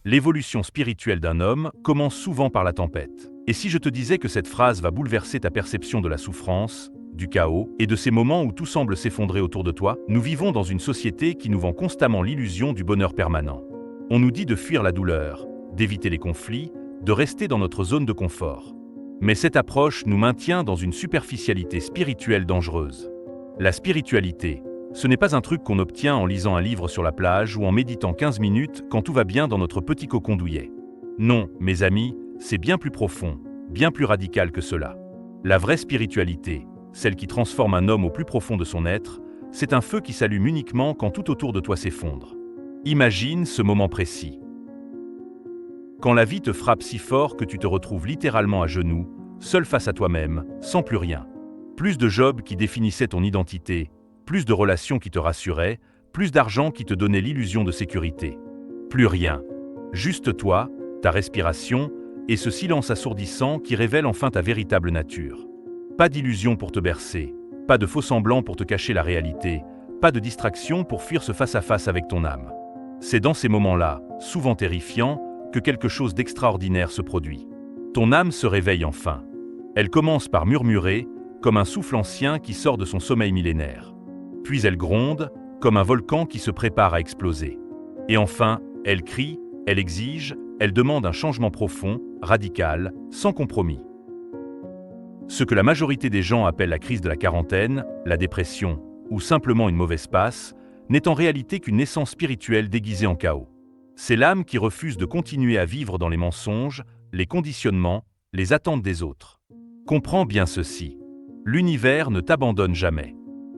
L'évolution spirituelle d'un homme commence souvent par la tempête. Et si je te disais que cette phrase va bouleverser ta perception de la souffrance, du chaos et de ces moments où tout semble s'effondrer autour de toi? Nous vivons dans une société qui nous vend constamment l'illusion du bonheur permanent. On nous dit de fuir la douleur, d'éviter les conflits, de rester dans notre zone de confort. Mais cette approche nous maintient dans une superficialité spirituelle dangereuse. La spiritualité, ce n'est pas un truc qu'on obtient en lisant un livre sur la plage ou en méditant 15 minutes quand tout va bien dans notre petit cocon douillet. Non, mes amis, c'est bien plus profond, bien plus radical que cela. La vraie spiritualité, celle qui transforme un homme au plus profond de son être, c'est un feu qui s'allume uniquement quand tout autour de toi s'effondre. Imagine ce moment précis. Quand la vie te frappe si fort que tu te retrouves littéralement à genoux, seul face à toi-même, sans plus rien. Plus de job qui définissait ton identité, plus de relations qui te rassuraient, plus d'argent qui te donnait l'illusion de sécurité. Plus rien. Juste toi, ta respiration, et ce silence assourdissant qui révèle enfin ta véritable nature. Pas d'illusion pour te bercer, pas de faux-semblants pour te cacher la réalité, pas de distraction pour fuir ce face-à-face avec ton âme. C'est dans ces moments-là, souvent terrifiants, que quelque chose d'extraordinaire se produit. Ton âme se réveille enfin. Elle commence par murmurer, comme un souffle ancien qui sort de son sommeil millénaire. Puis elle gronde, comme un volcan qui se prépare à exploser. Et enfin, elle crie, elle exige, elle demande un changement profond, radical, sans compromis. Ce que la majorité des gens appellent la crise de la quarantaine, la dépression, ou simplement une mauvaise passe, n'est en réalité qu'une naissance spirituelle déguisée en chaos. C'est l'âme qui refuse de continuer à vivre dans les mensonges, les conditionnements, les attentes des autres. Comprends bien ceci. L'univers ne t'abandonne jamais.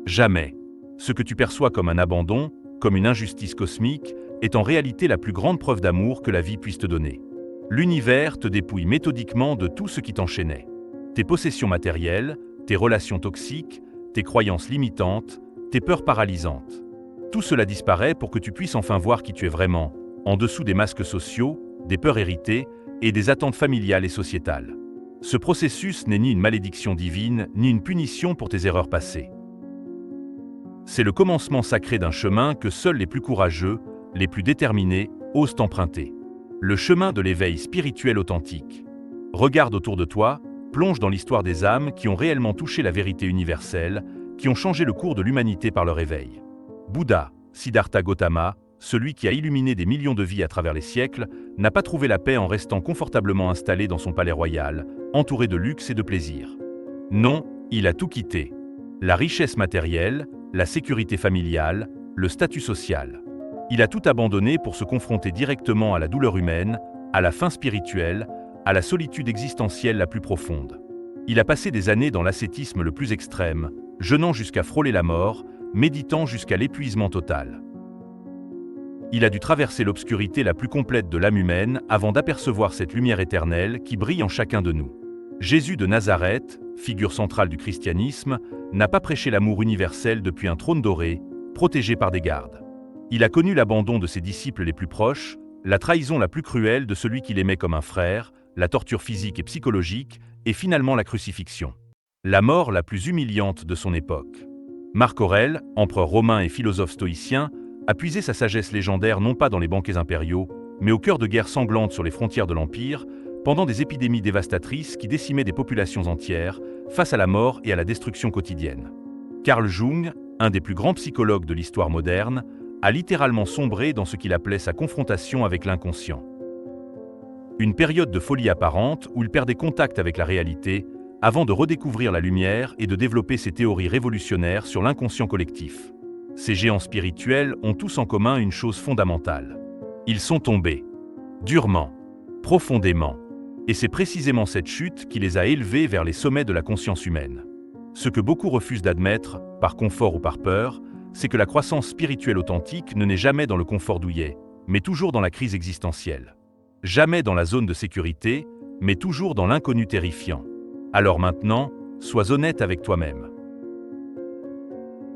Jamais. Ce que tu perçois comme un abandon, comme une injustice cosmique, est en réalité la plus grande preuve d'amour que la vie puisse te donner. L'univers te dépouille méthodiquement de tout ce qui t'enchaînait. Tes possessions matérielles, tes relations toxiques, tes croyances limitantes, tes peurs paralysantes. Tout cela disparaît pour que tu puisses enfin voir qui tu es vraiment, en dessous des masques sociaux, des peurs héritées et des attentes familiales et sociétales. Ce processus n'est ni une malédiction divine, ni une punition pour tes erreurs passées. C'est le commencement sacré d'un chemin que seuls les plus courageux, les plus déterminés, osent emprunter. Le chemin de l'éveil spirituel authentique. Regarde autour de toi, plonge dans l'histoire des âmes qui ont réellement touché la vérité universelle, qui ont changé le cours de l'humanité par leur éveil. Bouddha, Siddhartha Gautama, celui qui a illuminé des millions de vies à travers les siècles, n'a pas trouvé la paix en restant confortablement installé dans son palais royal, entouré de luxe et de plaisir. Non, il a tout quitté. La richesse matérielle, la sécurité familiale, le statut social. Il a tout abandonné pour se confronter directement à la douleur humaine, à la faim spirituelle, à la solitude existentielle la plus profonde. Il a passé des années dans l'ascétisme le plus extrême, jeûnant jusqu'à frôler la mort, méditant jusqu'à l'épuisement total. Il a dû traverser l'obscurité la plus complète de l'âme humaine avant d'apercevoir cette lumière éternelle qui brille en chacun de nous. Jésus de Nazareth, figure centrale du christianisme, n'a pas prêché l'amour universel depuis un trône doré, protégé par des gardes. Il a connu l'abandon de ses disciples les plus proches, la trahison la plus cruelle de celui qu'il aimait comme un frère, la torture physique et psychologique, et finalement la crucifixion. La mort la plus humiliante de son époque. Marc Aurèle, empereur romain et philosophe stoïcien, a puisé sa sagesse légendaire non pas dans les banquets impériaux, mais au cœur de guerres sanglantes sur les frontières de l'Empire, pendant des épidémies dévastatrices qui décimaient des populations entières, face à la mort et à la destruction quotidienne. Carl Jung, un des plus grands psychologues de l'histoire moderne, a littéralement sombré dans ce qu'il appelait sa confrontation avec l'inconscient. Une période de folie apparente où il perdait contact avec la réalité, avant de redécouvrir la lumière et de développer ses théories révolutionnaires sur l'inconscient collectif. Ces géants spirituels ont tous en commun une chose fondamentale. Ils sont tombés. Durement. Profondément. Et c'est précisément cette chute qui les a élevés vers les sommets de la conscience humaine. Ce que beaucoup refusent d'admettre, par confort ou par peur, c'est que la croissance spirituelle authentique ne naît jamais dans le confort douillet, mais toujours dans la crise existentielle. Jamais dans la zone de sécurité, mais toujours dans l'inconnu terrifiant. Alors maintenant, sois honnête avec toi-même.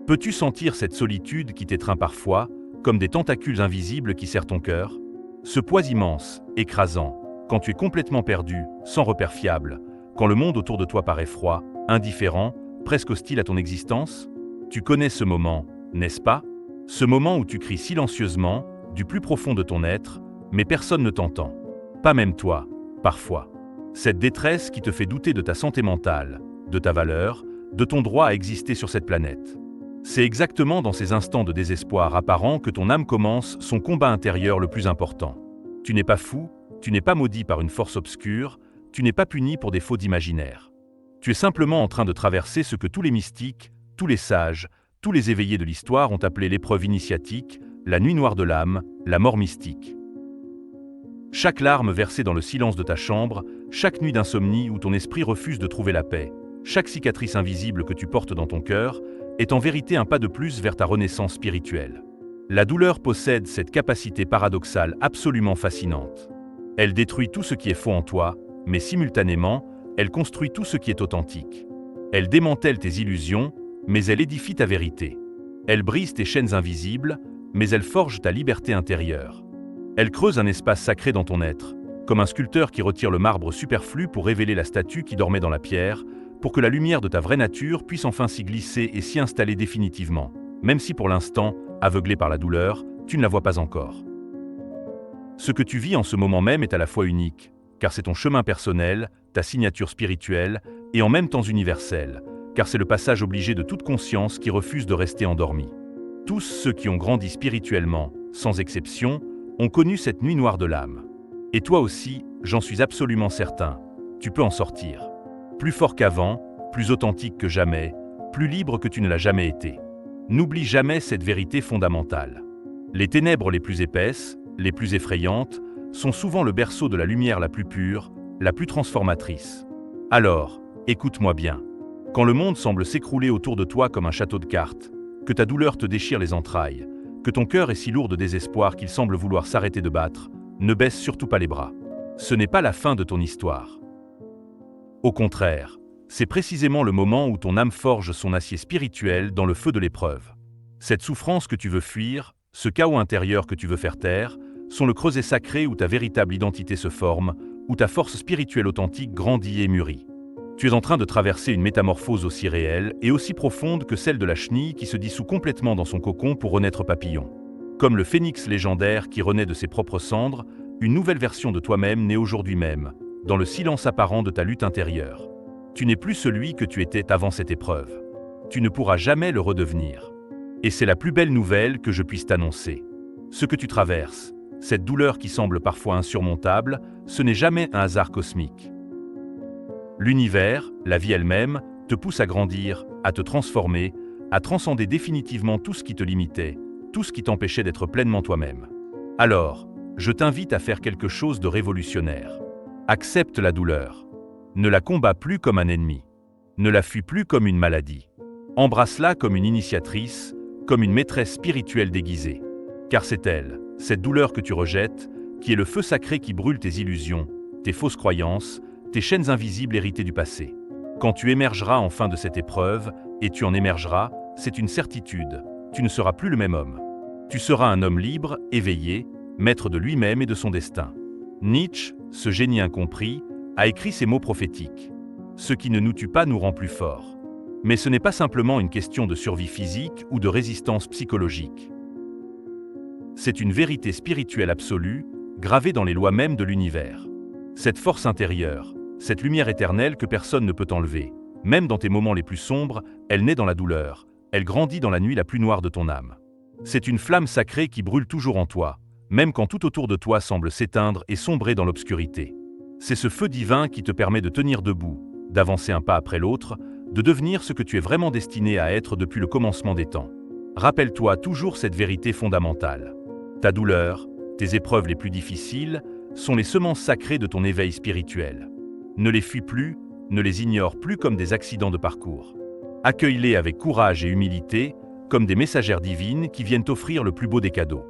Peux-tu sentir cette solitude qui t'étreint parfois, comme des tentacules invisibles qui serrent ton cœur? Ce poids immense, écrasant, quand tu es complètement perdu, sans repère fiable, quand le monde autour de toi paraît froid, indifférent, presque hostile à ton existence? Tu connais ce moment, n'est-ce pas? Ce moment où tu cries silencieusement, du plus profond de ton être, Mais personne ne t'entend. Pas même toi, parfois. Cette détresse qui te fait douter de ta santé mentale, de ta valeur, de ton droit à exister sur cette planète. C'est exactement dans ces instants de désespoir apparent que ton âme commence son combat intérieur le plus important. Tu n'es pas fou, tu n'es pas maudit par une force obscure, tu n'es pas puni pour des fautes imaginaires. Tu es simplement en train de traverser ce que tous les mystiques, tous les sages, tous les éveillés de l'histoire ont appelé l'épreuve initiatique, la nuit noire de l'âme, la mort mystique. Chaque larme versée dans le silence de ta chambre, chaque nuit d'insomnie où ton esprit refuse de trouver la paix, chaque cicatrice invisible que tu portes dans ton cœur, est en vérité un pas de plus vers ta renaissance spirituelle. La douleur possède cette capacité paradoxale absolument fascinante. Elle détruit tout ce qui est faux en toi, mais simultanément, elle construit tout ce qui est authentique. Elle démantèle tes illusions, mais elle édifie ta vérité. Elle brise tes chaînes invisibles, mais elle forge ta liberté intérieure. Elle creuse un espace sacré dans ton être, comme un sculpteur qui retire le marbre superflu pour révéler la statue qui dormait dans la pierre, pour que la lumière de ta vraie nature puisse enfin s'y glisser et s'y installer définitivement, même si pour l'instant, aveuglé par la douleur, tu ne la vois pas encore. Ce que tu vis en ce moment même est à la fois unique, car c'est ton chemin personnel, ta signature spirituelle, et en même temps universelle, car c'est le passage obligé de toute conscience qui refuse de rester endormi. Tous ceux qui ont grandi spirituellement, sans exception, ont connu cette nuit noire de l'âme. Et toi aussi, j'en suis absolument certain, tu peux en sortir. Plus fort qu'avant, plus authentique que jamais, plus libre que tu ne l'as jamais été. N'oublie jamais cette vérité fondamentale. Les ténèbres les plus épaisses, les plus effrayantes, sont souvent le berceau de la lumière la plus pure, la plus transformatrice. Alors, écoute-moi bien. Quand le monde semble s'écrouler autour de toi comme un château de cartes, que ta douleur te déchire les entrailles, que ton cœur est si lourd de désespoir qu'il semble vouloir s'arrêter de battre, ne baisse surtout pas les bras. Ce n'est pas la fin de ton histoire. Au contraire, c'est précisément le moment où ton âme forge son acier spirituel dans le feu de l'épreuve. Cette souffrance que tu veux fuir, ce chaos intérieur que tu veux faire taire, sont le creuset sacré où ta véritable identité se forme, où ta force spirituelle authentique grandit et mûrit. Tu es en train de traverser une métamorphose aussi réelle et aussi profonde que celle de la chenille qui se dissout complètement dans son cocon pour renaître papillon. Comme le phénix légendaire qui renaît de ses propres cendres, une nouvelle version de toi-même naît aujourd'hui même, dans le silence apparent de ta lutte intérieure. Tu n'es plus celui que tu étais avant cette épreuve. Tu ne pourras jamais le redevenir. Et c'est la plus belle nouvelle que je puisse t'annoncer. Ce que tu traverses, cette douleur qui semble parfois insurmontable, ce n'est jamais un hasard cosmique. L'univers, la vie elle-même, te pousse à grandir, à te transformer, à transcender définitivement tout ce qui te limitait, tout ce qui t'empêchait d'être pleinement toi-même. Alors, je t'invite à faire quelque chose de révolutionnaire. Accepte la douleur. Ne la combats plus comme un ennemi. Ne la fuis plus comme une maladie. Embrasse-la comme une initiatrice, comme une maîtresse spirituelle déguisée. Car c'est elle, cette douleur que tu rejettes, qui est le feu sacré qui brûle tes illusions, tes fausses croyances, tes chaînes invisibles héritées du passé. Quand tu émergeras enfin de cette épreuve, et tu en émergeras, c'est une certitude, tu ne seras plus le même homme. Tu seras un homme libre, éveillé, maître de lui-même et de son destin. Nietzsche, ce génie incompris, a écrit ces mots prophétiques. Ce qui ne nous tue pas nous rend plus forts. Mais ce n'est pas simplement une question de survie physique ou de résistance psychologique. C'est une vérité spirituelle absolue, gravée dans les lois mêmes de l'univers. Cette force intérieure, cette lumière éternelle que personne ne peut enlever, même dans tes moments les plus sombres, elle naît dans la douleur, elle grandit dans la nuit la plus noire de ton âme. C'est une flamme sacrée qui brûle toujours en toi, même quand tout autour de toi semble s'éteindre et sombrer dans l'obscurité. C'est ce feu divin qui te permet de tenir debout, d'avancer un pas après l'autre, de devenir ce que tu es vraiment destiné à être depuis le commencement des temps. Rappelle-toi toujours cette vérité fondamentale. Ta douleur, tes épreuves les plus difficiles, sont les semences sacrées de ton éveil spirituel. Ne les fuis plus, ne les ignore plus comme des accidents de parcours. Accueille-les avec courage et humilité, comme des messagères divines qui viennent t'offrir le plus beau des cadeaux.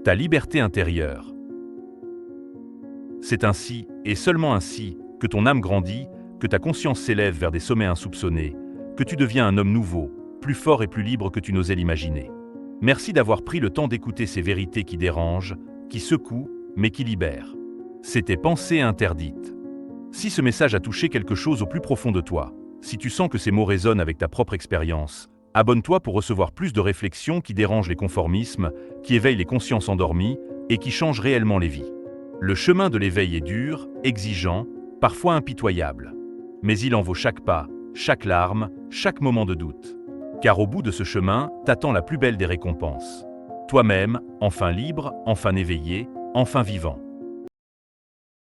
Ta liberté intérieure. C'est ainsi, et seulement ainsi, que ton âme grandit, que ta conscience s'élève vers des sommets insoupçonnés, que tu deviens un homme nouveau, plus fort et plus libre que tu n'osais l'imaginer. Merci d'avoir pris le temps d'écouter ces vérités qui dérangent, qui secouent, mais qui libèrent. C'était Pensée interdite. Si ce message a touché quelque chose au plus profond de toi, si tu sens que ces mots résonnent avec ta propre expérience, abonne-toi pour recevoir plus de réflexions qui dérangent les conformismes, qui éveillent les consciences endormies et qui changent réellement les vies. Le chemin de l'éveil est dur, exigeant, parfois impitoyable. Mais il en vaut chaque pas, chaque larme, chaque moment de doute. Car au bout de ce chemin, t'attend la plus belle des récompenses. Toi-même, enfin libre, enfin éveillé, enfin vivant.